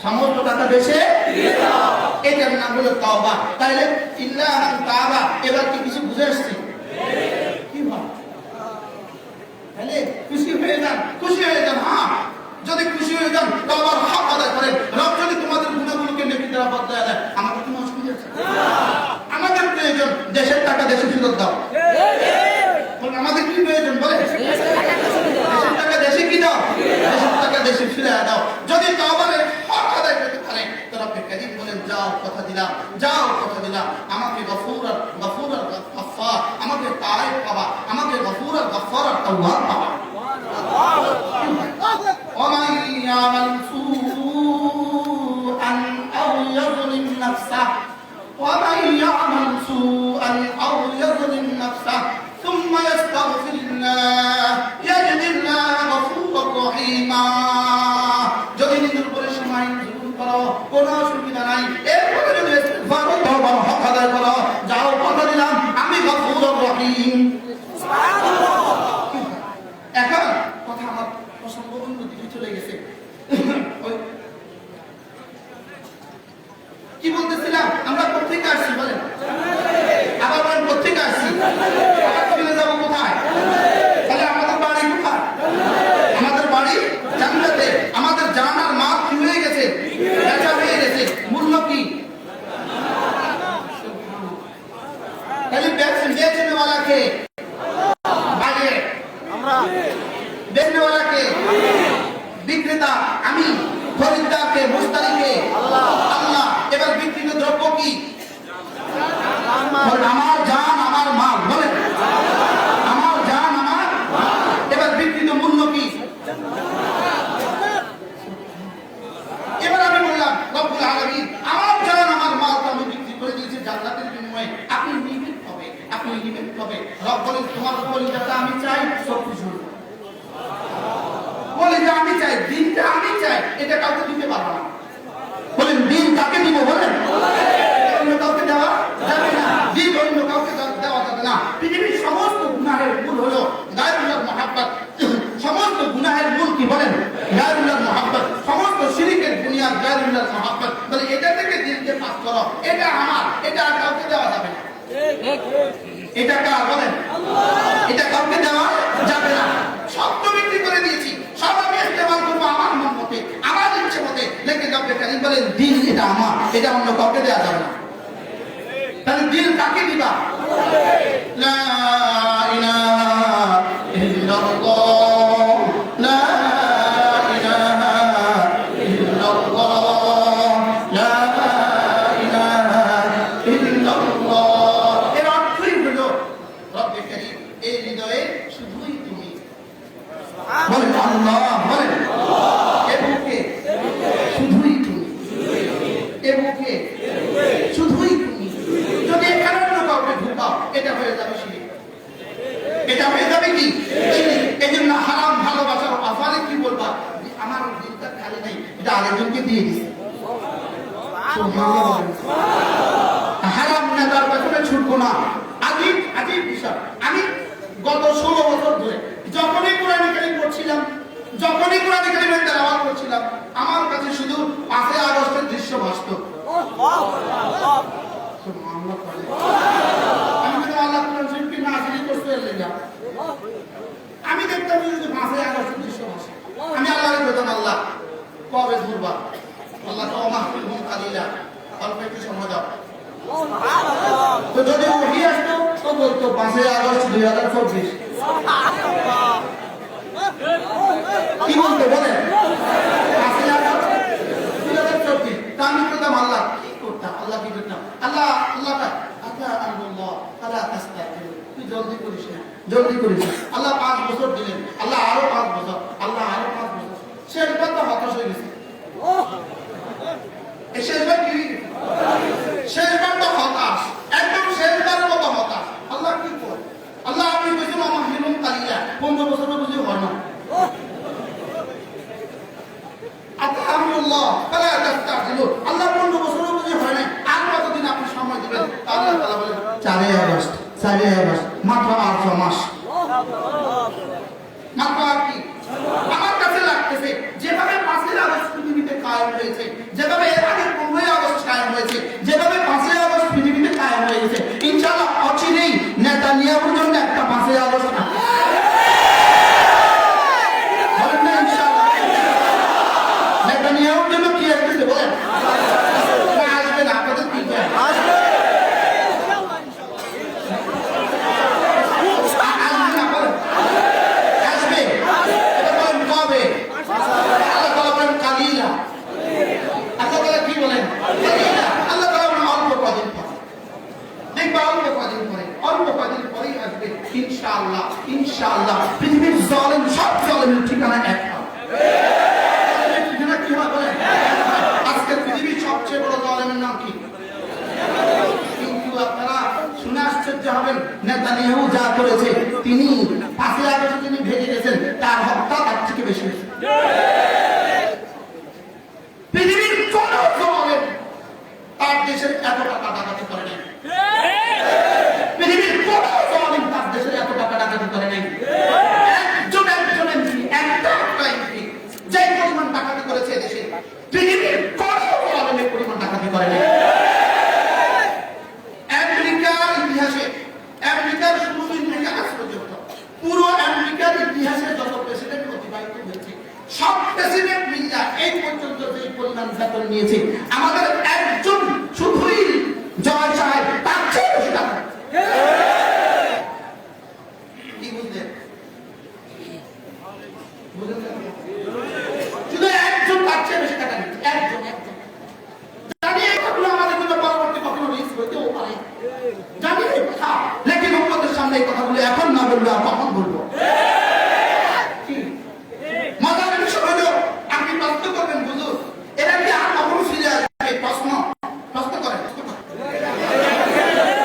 A: সমস্ত টাকা দেশে ফিরিয়ে দাও। এটার নাম হলো তাওবা। তাইলে ইল্লা মান তাওবা, এবার কি কিছু বুঝে আসছে? কি বল? তাহলে খুশি হয়ে যান, খুশি হয়ে যান। হ্যাঁ, যদি খুশি হয়ে যান তাওবার হক আদায় করেন, রব যদি তোমাদের গুনাহগুলোকে নেকি দ্বারা বদলায় দেয়, আমাদের কোনো অসুবিধা আছে? আমাদের প্রয়োজন দেশের টাকা দেশে ফেরত দাও। আমাদের কি প্রয়োজন বলে? দেশের টাকা দেশে কি দাও, দেশের টাকা দেশে ফিরে দাও। যদি তাওবারের হক আদায় করতে পারে তো রব্বে কারীম বলেন যাও কথা দিলাম, যাও কথা দিলাম, আমাকে গফুর আর গফফার, আমাকে তায়েব পাবা, আমাকে গফুর আর গফফার আর তাওয়াব পাবা। ومن يعمل سوءا أو يظلم نفسه ومن يعمل سوءا أو يظلم نفسه ثم يستغفر الله يجد الله غفورا رحيما। যদি নিজের উপরে সময় জুলুম করো কোনো অসুবিধা নাই, এরপরে যদি ইস্তিগফার ও তওবার হক আদায় করো, যাও কথা দিলাম আমি গফুর রহিম। সুবহানাল্লাহ। এখন কথা আমার প্রসঙ্গ অন্য দিকে চলে গেছে। কি বলতেছিলাম? আমরা কোথেকে আসছি বলেন? আবার বলেন কোথেকে আসছি? আবার চলে যাবো কোথায়? তাহলে আমাদের বাড়ি কোথায়? আমাদের বাড়ি জান্নাতে। আমাদের জান আর মাল কি হয়ে গেছে? বেচা হয়ে গেছে। মূল্য কি? তাহলে বেচনে वाला কে? আগে আমরা। বেচনে वाला কে? বিক্রেতা আমি। খরিদ্দার কে? মুশতারি কে? আল্লাহ। আল্লাহ। এবার বিক্রিত দ্রব্য কি? আমার জান আমার মাল। বলেন আমার জান আমার মাল। এবার বিক্রিত মূল্য কি? এবার আমি বললাম রব্বুল আলামিন আমার জান আমার মালকে আমি বিক্রি করে দিয়েছি জান্নাতের বিনিময়ে, আপনি নিবেন হবে, আপনি নিবেন হবে। রব বলেন তোমার কলিজাটা আমি চাই, সব কিছু বলে যে আমি চাই, দিনটা আমি চাই, এটা কাউকে দিতে পারবো না। বলেন দিন কাকে দিব? বলেন অন্য কাউকে দেওয়া যাবে না, দিন অন্য কাউকে দেওয়া যাবে না। পৃথিবীর সমস্ত গুনাহের মূল হলো গায়রুল্লাহর মহব্বত। সমস্ত গুনাহের মূল কি বলেন? গায়রুল্লাহর মহব্বত। সমস্ত শিরকের বুনিয়াদ গায়রুল্লাহর মহব্বত। বলে এটা থেকে দিনকে পাস করো, এটা আমার, এটা আর কাউকে দেওয়া যাবে না। এটা কার? বলেন এটা কাউকে দেওয়া যাবে না। সব তো বিক্রি করে দিয়েছি, সব আমি ইস্তেমাল করবো আমার মন মতে, আমার ইচ্ছে মতে। লেকিন রব্বে কারীম বলেন দিন এটা আমার, এটা অন্য কাউকে দেওয়া যাবে না। তাহলে দিন কাকে দিবা? লা ইলাহা ইল্লাল্লাহ, লা ইলাহা ইল্লাল্লাহ, লা ইলাহা ইল্লাল্লাহ। এর অর্থই হলো রব্বে কারীম এই হৃদয়ে শুধুই তুমি। বলেন আল্লাহ, বলেন এ বুকে শুধুই তুমি, এ বুকে শুধুই তুমি। যদি এখানে অন্য কাউকে ঢুকাও এটা হয়ে যাবে শিরক, এটা হয়ে যাবে কি শিরক। এই জন্য হারাম ভালোবাসার অফারে কি বলবা? আমার দিলটা খালি নাই, এটা আরেকজনকে দিয়ে দিছে। হারাম নেতার পেছনে ছুটবো বলবো না। আজীব আজীব বিষয়। আমি গত 16 বছর ধরে যখনই কোরআন কারীম পড়ছিলাম, যখনই কোরআন কারীমের তেলাওয়াত করছিলাম, আমার কাছে শুধু 5 আগস্টের দৃশ্য ভাসত। আমি দেখতাম যে 5 আগস্টের দৃশ্য ভাসে। আমি আল্লাহকে বলতাম, আল্লাহ কবে ঘুরবা? আল্লাহ তো মাহফিল কালিলা, অল্প একটু সময় দাও। তো যদি ওহি আসতো তো বলতো 5 আগস্ট 2024। কি বলতো বলেন? 5 আগস্ট 2024। তা আমি বলতাম আল্লাহ কি করতাম, আল্লাহ কি করতাম, আল্লাহ আল্লাহ তুই জলদি করিস না, জলদি করিস না। আল্লাহ 5 বছর দিলেন, আল্লাহ আরো 5 বছর, আল্লাহ আরো 5 বছর। শেষবার তো হতাশ হয়ে গেছে। শেষবার কি? শেষবার তো হতাশ, একদম শেষবারের মতো হতাশ। আল্লাহ কি করে? আল্লাহ আপনি বলছেন আমার হিলুম কালিয়া 15 বছরও বুঝি হয় না। আল্লাহ 15 বছরও বুঝি হয় না, আর কতদিন আপনি সময় দিবেন? আল্লাহ তাআলা বলেন 4 আগস্ট, 4 আগস্ট, মাত্র 8 মাস, মাত্র আর কি। আমার কাছে লাগতেছে যেভাবে 5 আগস্ট পৃথিবীতে কায়েম হয়েছে, যেভাবে এর আগে 15 আগস্ট কায়েম হয়েছে, যেভাবে 5 আগস্ট পৃথিবীতে কায়েম হয়েছে, ইনশাআল্লাহ অচিরেই নেতানিয়াহুর জন্য একটা 5 আগস্ট বলেন না ইনশাআল্লাহ। নেতানিয়াহুর জন্য কি আসবে বলেন? আসবে না, আপনাদের কি আসবে? ইনশাআল্লাহ ইনশাআল্লাহ পৃথিবীর জালেম সব জালেমের ঠিকানা একটা। ঠিকানা কি হবে বলেন? আজকে পৃথিবীর সবচেয়ে বড় জালেমের নাম কি? কিন্তু আপনারা শুনে আশ্চর্য হবেন, নেতানিয়াহু যা করেছে, তিনি 5 আগস্ট তিনি ভেঙে গেছেন, তার হত্যা তার থেকে বেশি হয়েছে। পৃথিবীর কোন জালেম তার দেশের এত টাকা ডাকাতি করে নাই। পৃথিবীর কোন জালেম তার দেশের এত টাকা ডাকাতি করে নাই। একজন এমপি একটা এমপি যে পরিমাণ ডাকাতি করেছে দেশে, পৃথিবীর কোন জালেমের পরিমাণ ডাকাতি করে নাই। আমেরিকার ইতিহাসে, আমেরিকার শুরু থেকে আজ পর্যন্ত পুরো আমেরিকার ইতিহাসে যত প্রেসিডেন্ট অতিবাহিত হয়েছে, সব প্রেসিডেন্ট মিল্লা এই পর্যন্ত যে পরিমাণ বেতন নিয়েছে, আমাদের একজন শুধুই জয় সাহেব তার চেয়ে বেশি টাকা। কি বুঝলেন? শুধু একজন তার চেয়ে বেশি টাকা নিচ্ছে, একজন একজন। জানি এই কথাগুলো আমাদের জন্য পরবর্তী কখনো রিস্ক হইতেও পারে, জানি এই কথা, লেকিন উম্মতের সামনে এই কথাগুলো এখন না বলবো আর কখন বলবো? মজার বিষয় হলো আপনি প্রশ্ন করবেন, হুজুর এরা কি আর কখনো ফিরে আসবে? প্রশ্ন করেন,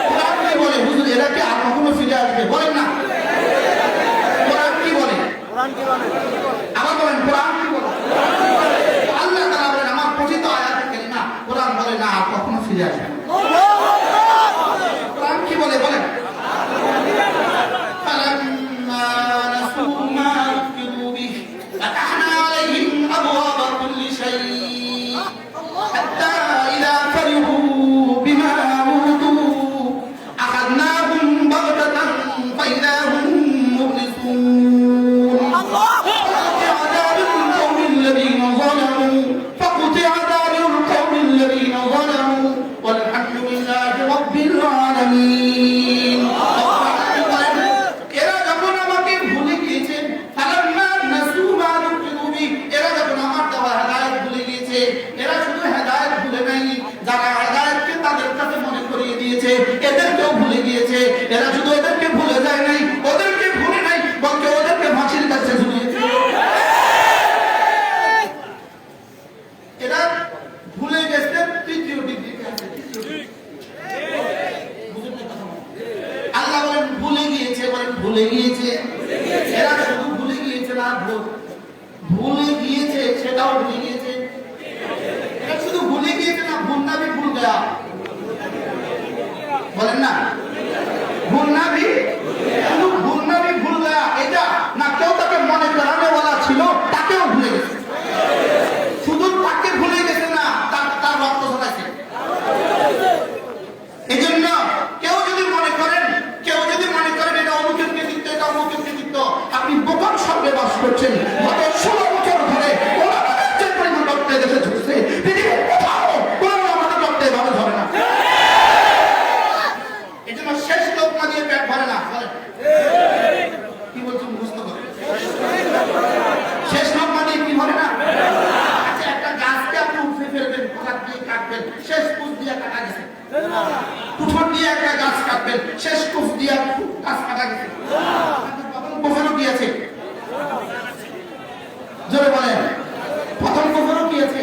A: কোরআন কি বলে? হুজুর এরা কি আর কখনো ফিরে আসবে? বলেন না, কোরআন কি বলে? আবার বলেন, কোরআন কি বলে? আল্লাহ তাআলা বলেন, আমার পঠিত আয়াতে কারিমা কোরআন বলে না আর কখনো ফিরে আসবে না। কোরআন কি বলে বলেন? এদেরকেও ভুলে গিয়েছে। এরা শুধু এদেরকে ভুলে যায় নাই, ওদেরকে ভুলে নাই, বরং ওদেরকে ফাঁসির কাছে ঝুলিয়েছে। এরা ভুলে গেছে তৃতীয় ডিগ্রিতে আছে। আল্লাহ বলেন ভুলে গিয়েছে, বলেন ভুলে গিয়েছে। এরা শুধু ভুলে গিয়েছে না, ভুলে গিয়েছে সেটাও ভুলে গিয়েছে। এরা শুধু ভুলে গিয়েছে না, ভুল না ভুল গয়া বলেন না। পেট ভরে না, বলেন কি বলছেন বুঝতে পারেন? শেষ নাম মানে কি ভরে না? আচ্ছা, একটা গাছকে আপনি উঠে ফেলবেন, কোথার দিয়ে কাটবেন, শেষ কুচ দিয়ে কাটা গেছে। কুঠোর দিয়ে একটা গাছ কাটবেন, শেষ কুচ দিয়ে গাছ কাটা গেছে। কখনো কি আছে? জোরে বলেন, প্রথম কখনো কি আছে?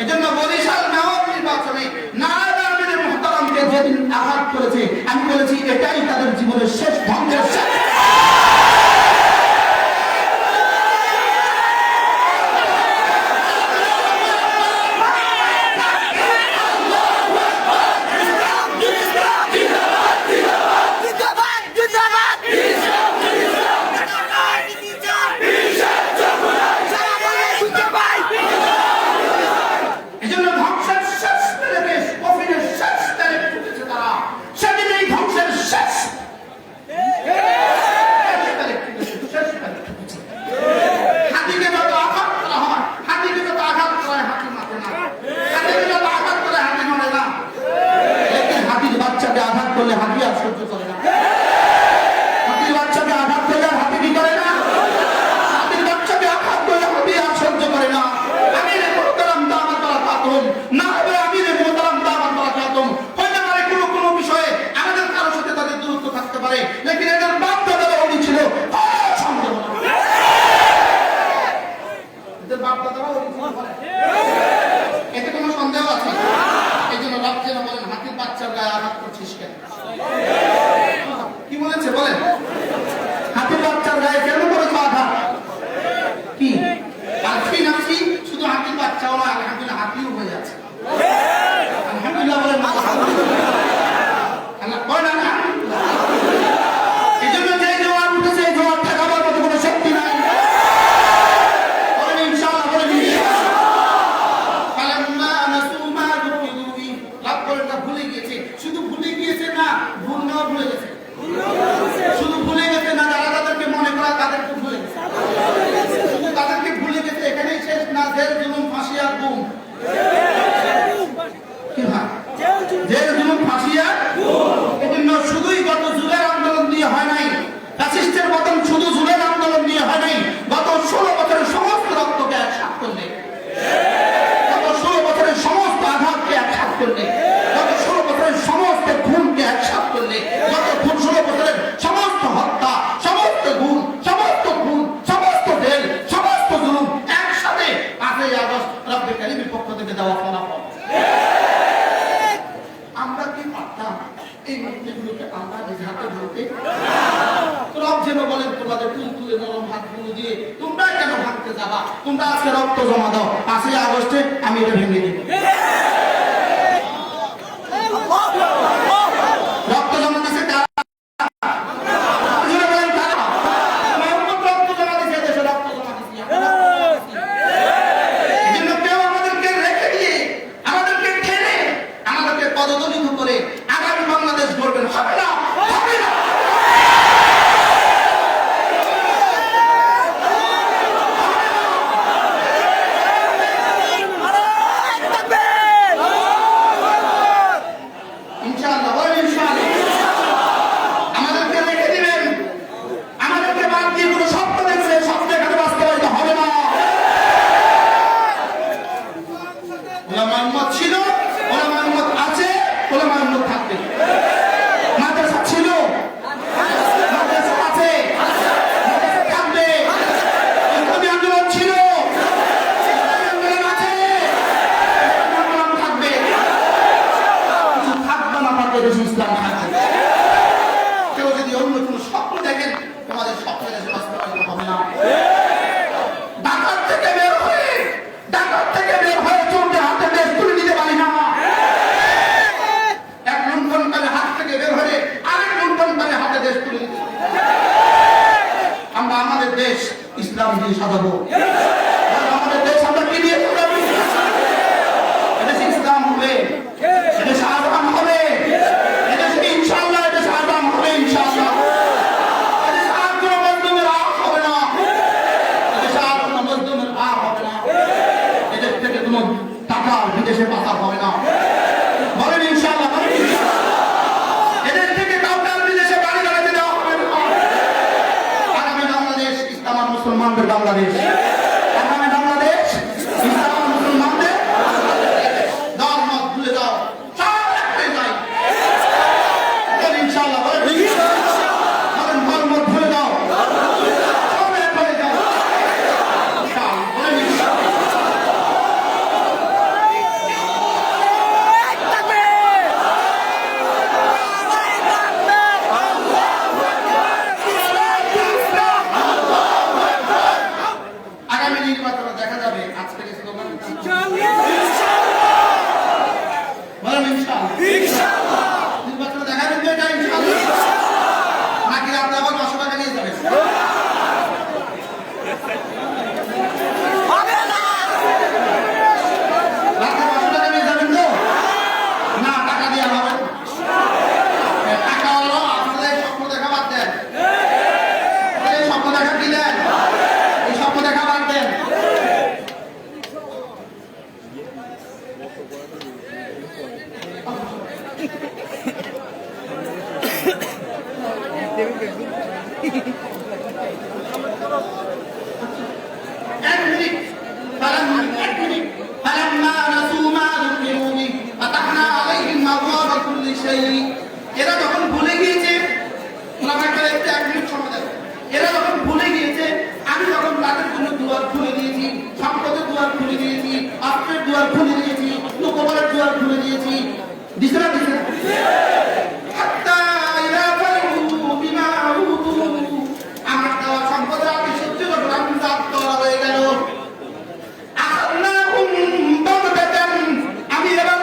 A: এজন্য বরিশাল মেয়র নির্বাচনে নারায়ণ মুহতারামকে যেদিন আঘাত করেছে, আমি বলেছি এটাই তাদের জীবনের শেষ ধ্বংসের শেষ। এতে কোনো সন্দেহ আছে? এই জন্য রব যেন বলেন হাতির বাচ্চার গায়ে আঘাত করছিস কেন? কি বলেছে বলেন? হাতির বাচ্চার গায়ে কেন করেছ আঘাত? কি আলফি নাফসি? শুধু হাতির বাচ্চাও না, আলহামদুলিল্লাহ হাতিও হয়ে যাচ্ছে। আলহামদুলিল্লাহ বলেন না? আল্লাহ কয় না? এই জন্য যে জোয়ার উঠেছে, এই জোয়ার ঠেকাবার মতো কোনো শক্তি নাই। বলেন ইনশাআল্লাহ, বলেন ইনশাআল্লাহ। ভুলে গিয়েছে, শুধু ভুলে গিয়েছে না, ভুলনাও ভুলে গেছে। শুধু ভুলে গেছে না, যারা তাদেরকে মনে করা তাদেরকে ভুলে গেছে। শুধু তাদেরকে ভুলে গেছে, এখানেই শেষ না, জেল জুলুম ফাঁসি আর গুম। কি হয়? জেল জুলুম ফাঁসি আর গুম। এজন্য শুধুই গত জুলাই আন্দোলন দিয়ে হয় নাই, ফ্যাসিস্টের পতন শুধু জুলাই আন্দোলন দিয়ে হয় নাই। গত 16 বছরের সমস্ত রক্তকে একসাথ করলে, গত 16 বছরের সমস্ত আঘাতকে একসাথ করলে, গত 16 বছরের সমস্ত খুনকে একসাথ করলে, গত 16 বছরের সমস্ত হত্যা, সমস্ত গুণ, সমস্ত খুন, সমস্ত জেল, সমস্ত জুলুম একসাথে 5ই আগস্ট রব্বে কারীমের পক্ষ থেকে দেওয়া ফলাফল। আমরা কি পারতাম এই মুক্তিগুলোকে আমরা নিজ হাতে ধরতে? রব যেন বলেন তোমাদের তুলে নরম হাতগুলো দিয়ে তোমরা কেন ভাঙতে যাবা? তোমরা আজকে রক্ত জমা দাও, 5ই আগস্টে আমি এটা ভেঙে দেব। রক্ত জমা দিচ্ছে কারা? রক্ত জমা দিচ্ছে, দেশে রক্ত জমা দিচ্ছে। এই জন্য কেউ আমাদেরকে রেখে দিয়ে, আমাদেরকে ঠেলে, আমাদেরকে পদদলিত করে আগামী বাংলাদেশ গড়বেন হবে না, হবে না। কেউ যদি অন্য কোন স্বপ্ন দেখেন, তোমাদের স্বপ্নের বাস্তবায়িত হবে না। ঢাকার থেকে বের হয়ে চলতে হাতে দেশ তুলে নিতে পারি না। এক লুণ্ঠনকারী হাত থেকে বের হয়ে আরেক লুণ্ঠনকারী হাতে দেশ তুলে নিতে পারি। আমরা আমাদের দেশ ইসলাম দিয়ে সাজাবো। আমাদের দেশ আমরা কি দিয়ে সাজাবো? এদেশে ইসলাম হবে, এদেশে আযান হবে, এদেশে ইনশাআল্লাহ এদেশে আযান হবে ইনশাআল্লাহ। এদেশে আর কোনো মজলুমের আর হবে না, এদেশে আর কোনো মজলুমের আর হবে না। এদেশ থেকে কোনো টাকা বিদেশে পাচার হবে না, বলেন ইনশাআল্লাহ, বলেন ইনশাআল্লাহ। এদেশ থেকে কাউকে বিদেশে রহমতের বাংলাদেশ, আগামী বাংলাদেশ ইসলাম মুসলমানদের দল মত ভুলে যাও, সব এক হয়ে যায় ইনশাআল্লাহ। বলেন দল মত ভুলে যাও, সব এক হয়ে যাও আগামী নির্বাচনে দেখা যাবে। আজকের স্লোগান বলেন ইনশাআল্লাহ। নির্বাচনে দেখা যাবে এটা ইনশাআল্লাহ, নাকি আপনি আবার 500 টাকা নিয়ে যাবেন? রাতে 500 টাকা নিয়ে যাবেন তো? না, টাকা দিয়ে হবে টাকা হলো আপনাদের স্বপ্ন দেখা বাদ দেন, স্বপ্ন দেখা দিলেন, এই স্বপ্ন দেখা বাদ দেন। এরা যখন ভুলে গিয়েছে, এরা যখন ভুলে গিয়েছে, আমি যখন তাদের জন্য দুয়ার খুলে দিয়েছি, সম্পদের দুয়ার খুলে দিয়েছি, অস্ত্রের দুয়ার খুলে দিয়েছি, লোকবলের দুয়ার খুলে দিয়েছি, দিছে না দিছে না? আমার দেওয়া সম্পদের আপনি সত্যি যখন আমি করা হয়ে গেল, আমি এবার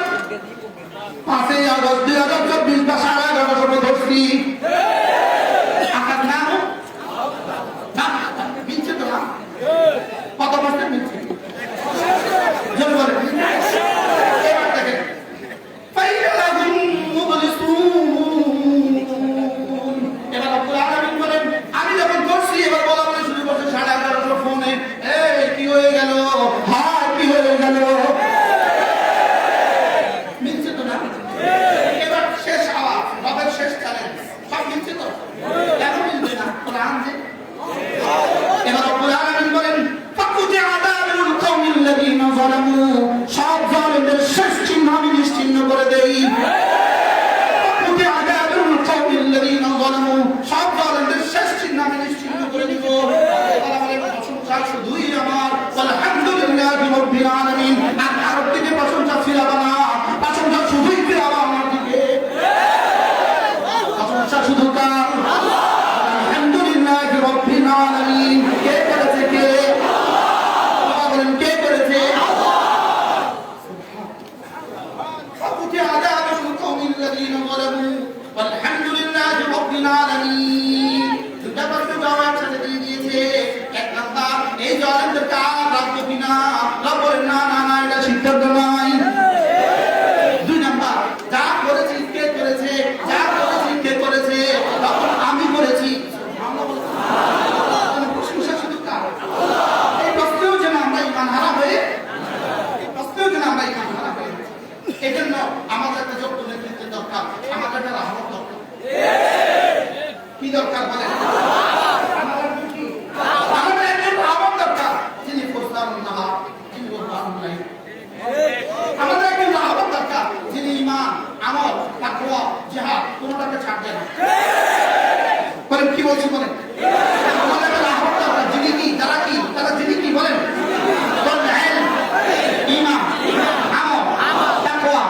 A: 5ই আগস্ট 2024 বা 11:30 সময় ধরছি। কত পার্সেন্ট মিলছে? আমি যখন করছি এবার বলা বলে শুরু করছে 11:30 ফোনে, এই কি হয়ে গেল, হাই কি হয়ে গেল, মিলছে তো না? এবার শেষ আওয়াজ, রবের শেষ চ্যালেঞ্জ, সব মিলছে তো? কেন মিলবে না? কোরআন যে এবার রব্বুল আলামিন বলেন ফাকুতি আযাবুল কওমিল্লাযীনা যালামু, সব জালিমদের শেষ চিহ্ন আমি নিশ্চিহ্ন করে দেই। ফাকুতি আযাবুল কওমিল্লাযীনা যালামু, সব জালিমদের শেষ চিহ্ন আমি নিশ্চিহ্ন করে দেব। আল্লাহ বলেন প্রশংসা শুধুই আমার, আলহামদুলিল্লাহি রাব্বিল আলামিন। আর কারোর দিকে প্রশংসা ফিরাবা না, প্রশংসা শুধুই ফিরাবা আমার দিকে। প্রশংসা শুধু কার? আলহামদুলিল্লাহি রাব্বিল আলামিন। কে করেছে? কে? আল্লাহ বলেন কে করেছে? ফাকুতি আযাবুল কওমিল্লাযীনা যালামু আলহামদুলিল্লাহি রাব্বিল আলামিন। দুটা বাক্য জবাব সাথে দিয়ে দিয়েছে। এক নাম্বার, এই জালিমদের কাজ রাখবো কিনা? আল্লাহ বলেন না না না, এটা সিদ্ধান্ত নাই। দুই নাম্বার, যা করেছি কে করেছে? যা করেছি কে করেছে? তখন আমি করেছি। প্রশংসা শুধু কার? এই প্রশ্নেও যেন আমরা ইমান হারা হয়ে, এই প্রশ্নেও যেন আমরা ইমান হারা হয়ে, এই জন্য আমাদের একটা যোগ্য নেতৃত্বের দরকার, আমাদের একটা রাহবর দরকার। কি দরকার বলেন? আমাদের একজন রাহবর দরকার, যিনি ফোরসারুন নাহার, যিনি রহমানুল লাইল। আমাদের একজন রাহবর দরকার, যিনি ঈমান, আমল, তাকওয়া, জিহাদ কোনটাকে ছাড় দেন না। বলেন কি বলছি বলেন? আমাদের একটা রাহবর দরকার, যিনি কি, তারা কি, তারা যিনি কি বলেন? বলেন ইলম, ঈমান, আমল, তাকওয়া,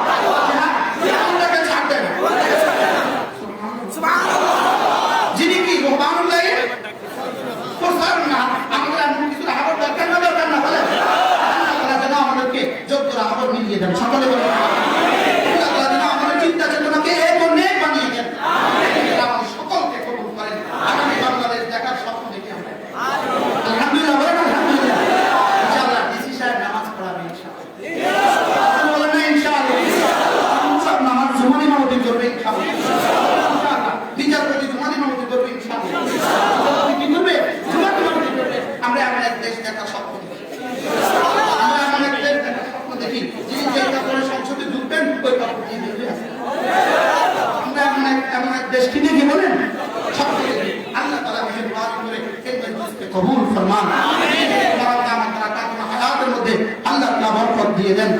A: জিহাদ কোনটাকে ছাড় দেন না। সুবহানাল্লাহ। যিনি কি রহমানুল লাইল, ফোরসারুন নাহার। আমাদের এমন কিছু রাহবর দরকার না, দরকার না বলেন? আল্লাহ তাআলা যেন আমাদেরকে যোগ্য রাহবর মিলিয়ে দেন। সকলে বলেন আল্লাহ তাআলা যেন আমাদের চিন্তা চেতনাকে এক ও নেক বানিয়ে দেন। আমাদের সকলকে কবুল করেন। আগামী বাংলাদেশ দেখার স্বপ্ন দেখি আমরা। আলহামদুলিল্লাহ বলেন আলহামদুলিল্লাহ। ইনশাআল্লাহ ডিসি সাহেব নামাজ পড়াবে ইনশাআল্লাহ। বলেন না ইনশাআল্লাহ। সব নামাজ জুমানি মাহফিল করবে ইনশাআল্লাহ। ইনশাআল্লাহ বিচারপতি জুমানি মাহফিল করবে ইনশাআল্লাহ। কি করবে? জুমানি মাহফিল করবে। আমরা এমন এক দেশ দেখার স্বপ্ন দেখি। আমরা এমন এক দেশ দেখার স্বপ্ন দেখি, যিনি যে কাপড়ে সংসদে ঢুকবেন ওই কাপড় দিয়ে বের হয়ে আসবেন। আমরা এমন এক দেশ কি দেখি বলেন? স্বপ্ন দেখি। আল্লাহ তাআলা মেহেরবানি করে এই মজলিসকে কবুল ফরমান। মারাম দামাত বারাকাতুহু হায়াতের মধ্যে আল্লাহ তাআলা বরকত দিয়ে দেন।